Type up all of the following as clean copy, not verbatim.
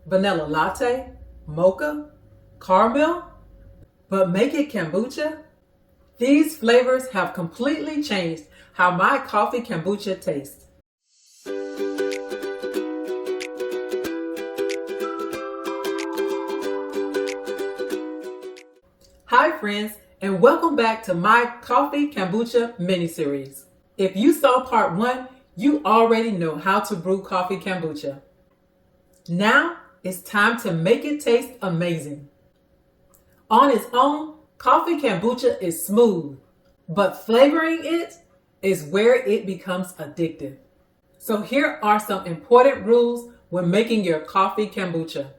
vanilla latte, mocha, caramel, but make it kombucha? These flavors have completely changed how my coffee kombucha tastes. Hi friends, and welcome back to my coffee kombucha mini-series. If you saw part 1, you already know how to brew coffee kombucha. Now it's time to make it taste amazing. On its own, coffee kombucha is smooth, but flavoring it is where it becomes addictive. So here are some important rules when making your coffee kombucha.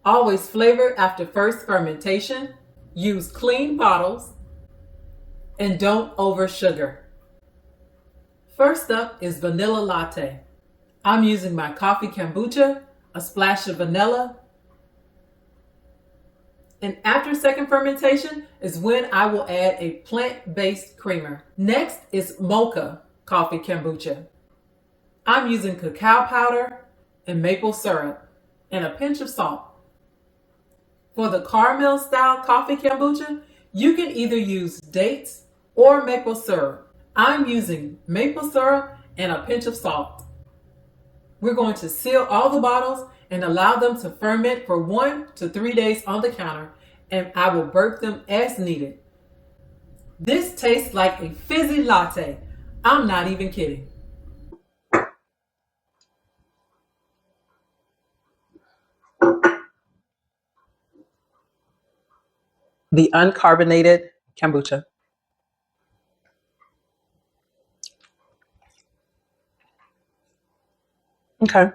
Always flavor after first fermentation, use clean bottles, and don't over sugar. First up is vanilla latte. I'm using my coffee kombucha, a splash of vanilla, and after second fermentation is when I will add a plant-based creamer. Next is Mocha coffee kombucha. I'm using cacao powder and maple syrup and a pinch of salt. For the caramel style coffee kombucha, you can either use dates or maple syrup. I'm using maple syrup and a pinch of salt. We're going to seal all the bottles and allow them to ferment for 1 to 3 days on the counter, and I will burp them as needed. This tastes like a fizzy latte. I'm not even kidding. The uncarbonated kombucha. Okay.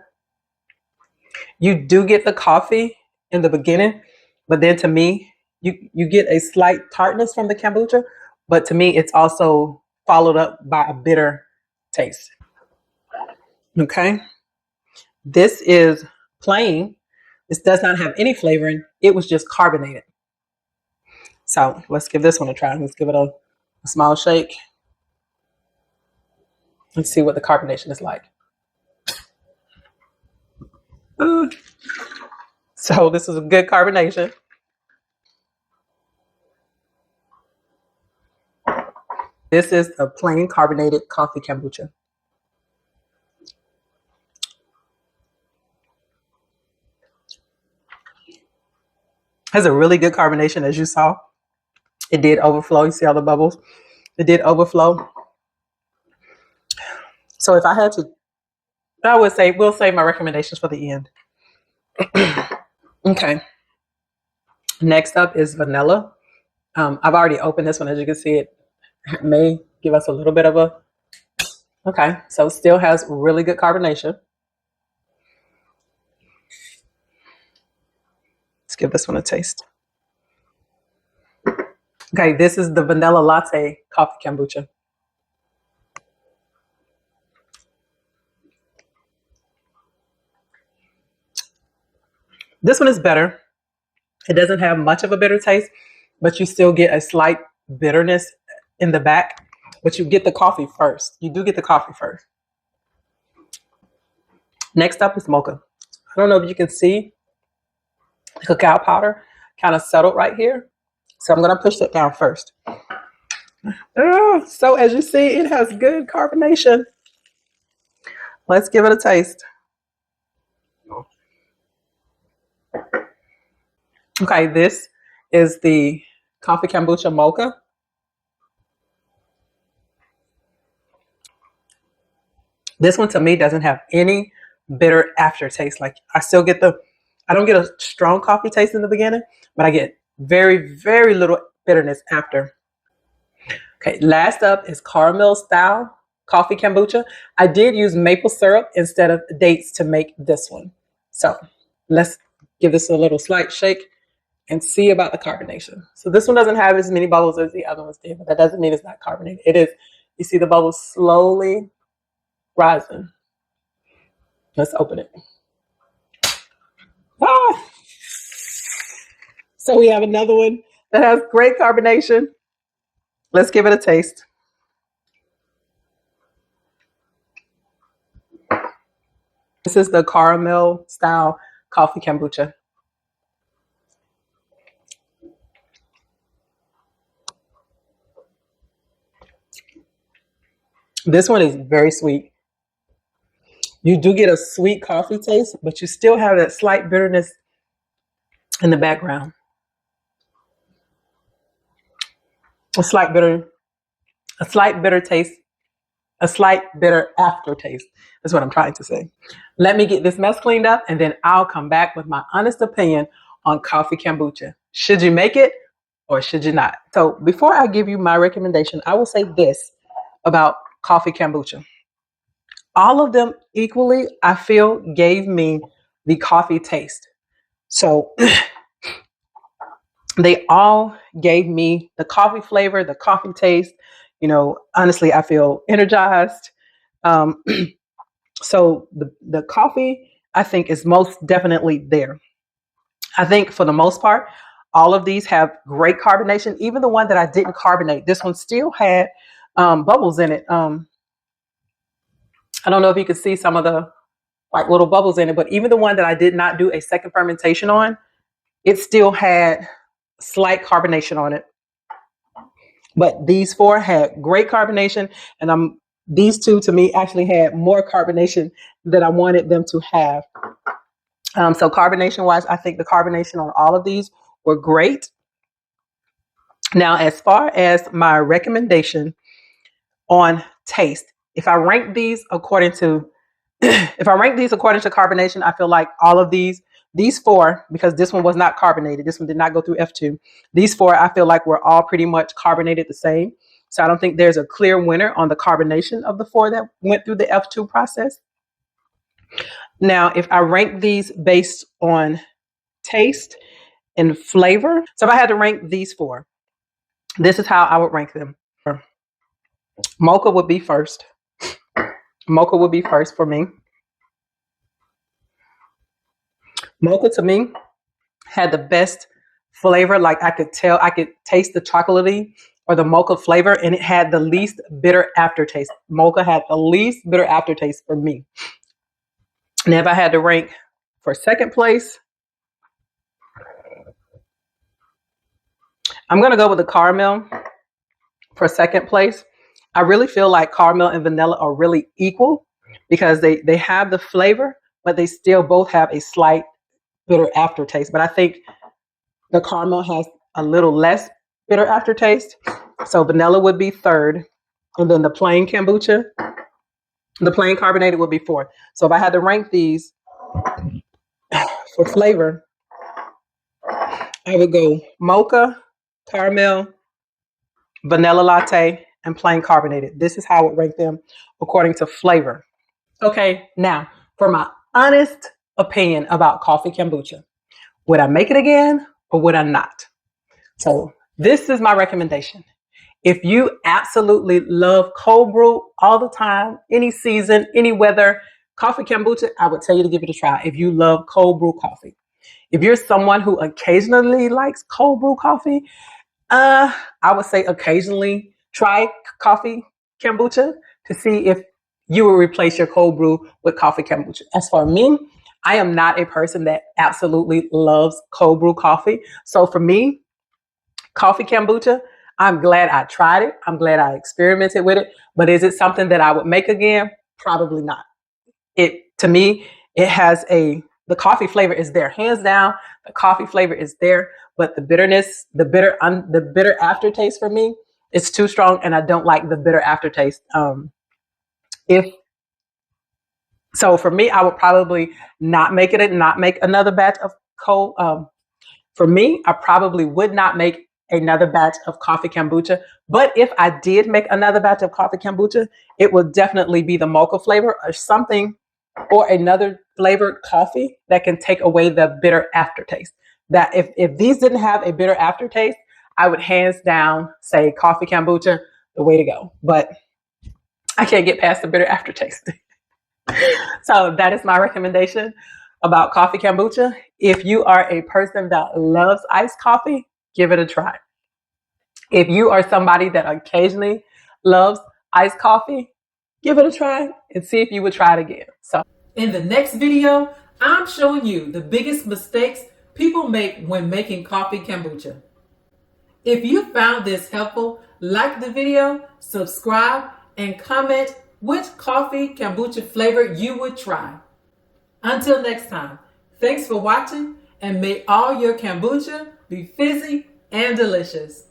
You do get the coffee in the beginning, but then to me, you get a slight tartness from the kombucha, but to me, it's also followed up by a bitter taste. Okay. This is plain. This does not have any flavoring. It was just carbonated. So let's give this one a try. Let's give it a small shake. Let's see what the carbonation is like. So this is a good carbonation. This is a plain carbonated coffee kombucha. Has a really good carbonation, as you saw. It did overflow. You see all the bubbles? It did overflow. So if I had to, I would say we'll save my recommendations for the end. Okay. Next up is vanilla. I've already opened this one. As you can see, it may give us a little bit of a, okay. So it still has really good carbonation. Let's give this one a taste. Okay, this is the vanilla latte coffee kombucha. This one is better. It doesn't have much of a bitter taste, but you still get a slight bitterness in the back, but you get the coffee first. You do get the coffee first. Next up is mocha. I don't know if you can see the cacao powder kind of settled right here. So I'm going to push it down first. So as you see, it has good carbonation. Let's give it a taste. Okay, this is the coffee kombucha mocha. This one to me doesn't have any bitter aftertaste. Like I still get I don't get a strong coffee taste in the beginning, but I get very, very little bitterness after. Okay, last up is caramel style coffee kombucha. I did use maple syrup instead of dates to make this one. So let's give this a little slight shake and see about the carbonation. So this one doesn't have as many bubbles as the other ones did, but that doesn't mean it's not carbonated. It is. You see the bubbles slowly rising. Let's open it. Ah! So we have another one that has great carbonation. Let's give it a taste. This is the caramel style coffee kombucha. This one is very sweet. You do get a sweet coffee taste, but you still have that slight bitterness in the background. A slight bitter taste, a slight bitter aftertaste. That's what I'm trying to say. Let me get this mess cleaned up, and then I'll come back with my honest opinion on coffee kombucha. Should you make it or should you not? So before I give you my recommendation, I will say this about coffee kombucha. All of them equally, I feel, gave me the coffee taste. So they all gave me the coffee flavor, the coffee taste. Honestly, I feel energized. Um, so the coffee, I think, is most definitely there. I think for the most part, all of these have great carbonation. Even the one that I didn't carbonate, this one still had bubbles in it. I don't know if you could see some of the like little bubbles in it, but even the one that I did not do a second fermentation on, it still had slight carbonation on it. But these four had great carbonation, and these two to me actually had more carbonation than I wanted them to have. So carbonation wise, I think the carbonation on all of these were great. Now, as far as my recommendation on taste, if I rank these according to carbonation, I feel like all of these four, because this one was not carbonated, this one did not go through F2. These four, I feel like were all pretty much carbonated the same. So I don't think there's a clear winner on the carbonation of the four that went through the F2 process. Now, if I rank these based on taste and flavor, so if I had to rank these four, this is how I would rank them. Mocha would be first. Mocha would be first for me. Mocha to me had the best flavor. Like I could taste the chocolatey or the mocha flavor, and it had the least bitter aftertaste. Mocha had the least bitter aftertaste for me. Now, if I had to rank for second place, I'm going to go with the caramel for second place. I really feel like caramel and vanilla are really equal because they have the flavor, but they still both have a slight bitter aftertaste. But I think the caramel has a little less bitter aftertaste. So vanilla would be third. And then the plain kombucha, the plain carbonated would be fourth. So if I had to rank these for flavor, I would go mocha, caramel, vanilla latte, and plain carbonated. This is how I would rank them according to flavor. Okay, now for my honest opinion about coffee kombucha. Would I make it again or would I not? So this is my recommendation. If you absolutely love cold brew all the time, any season, any weather, coffee kombucha, I would tell you to give it a try if you love cold brew coffee. If you're someone who occasionally likes cold brew coffee, I would say occasionally try coffee kombucha to see if you will replace your cold brew with coffee kombucha. As for me, I am not a person that absolutely loves cold brew coffee. So for me, coffee kombucha, I'm glad I tried it. I'm glad I experimented with it. But is it something that I would make again? Probably not. To me, it has the coffee flavor is there. Hands down, the coffee flavor is there. But the bitterness, the bitter aftertaste for me, it's too strong, and I don't like the bitter aftertaste. So for me, I would probably not make another batch of cold. For me, I probably would not make another batch of coffee kombucha. But if I did make another batch of coffee kombucha, it would definitely be the mocha flavor or something, or another flavored coffee that can take away the bitter aftertaste. That if these didn't have a bitter aftertaste, I would hands down say coffee kombucha, the way to go. But I can't get past the bitter aftertaste. So that is my recommendation about coffee kombucha. If you are a person that loves iced coffee, give it a try. If you are somebody that occasionally loves iced coffee, give it a try and see if you would try it again. So in the next video, I'm showing you the biggest mistakes people make when making coffee kombucha. If you found this helpful, like the video, subscribe, and comment which coffee kombucha flavor you would try. Until next time, thanks for watching, and may all your kombucha be fizzy and delicious.